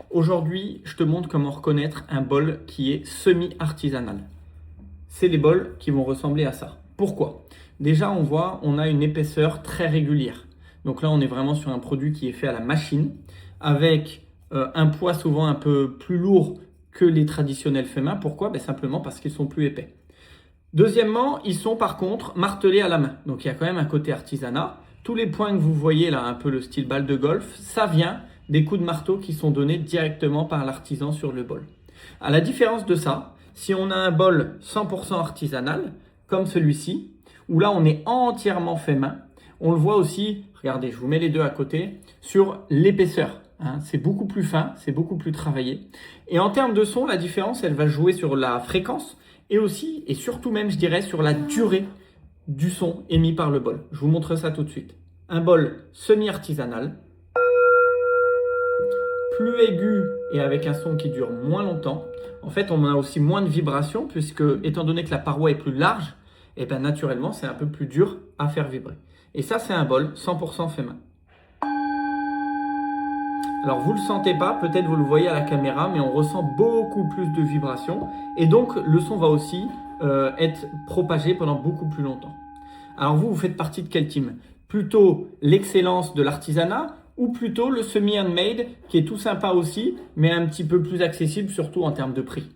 Aujourd'hui, je te montre comment reconnaître un bol qui est semi-artisanal. C'est les bols qui vont ressembler à ça. Pourquoi? Déjà, on a une épaisseur très régulière. Donc là, on est vraiment sur un produit qui est fait à la machine, avec un poids souvent un peu plus lourd que les traditionnels faits main. Pourquoi? Simplement parce qu'ils sont plus épais. Deuxièmement, ils sont par contre martelés à la main. Donc il y a quand même un côté artisanat. Tous les points que vous voyez là, un peu le style balle de golf, ça vient des coups de marteau qui sont donnés directement par l'artisan sur le bol. À la différence de ça, si on a un bol 100% artisanal, comme celui-ci, où là on est entièrement fait main, on le voit aussi, regardez, je vous mets les deux à côté, sur l'épaisseur. C'est beaucoup plus fin, c'est beaucoup plus travaillé. Et en termes de son, la différence, elle va jouer sur la fréquence et aussi, et surtout même, je dirais, sur la durée du son émis par le bol. Je vous montre ça tout de suite. Un bol semi-artisanal, plus aigu et avec un son qui dure moins longtemps. En fait, on a aussi moins de vibrations puisque, étant donné que la paroi est plus large, et naturellement, c'est un peu plus dur à faire vibrer. Et ça, c'est un bol 100% fait main. Alors, vous ne le sentez pas, peut-être vous le voyez à la caméra, mais on ressent beaucoup plus de vibrations. Et donc, le son va aussi être propagé pendant beaucoup plus longtemps. Alors, vous faites partie de quel team? Plutôt l'excellence de l'artisanat ou plutôt le semi-handmade qui est tout sympa aussi, mais un petit peu plus accessible, surtout en termes de prix?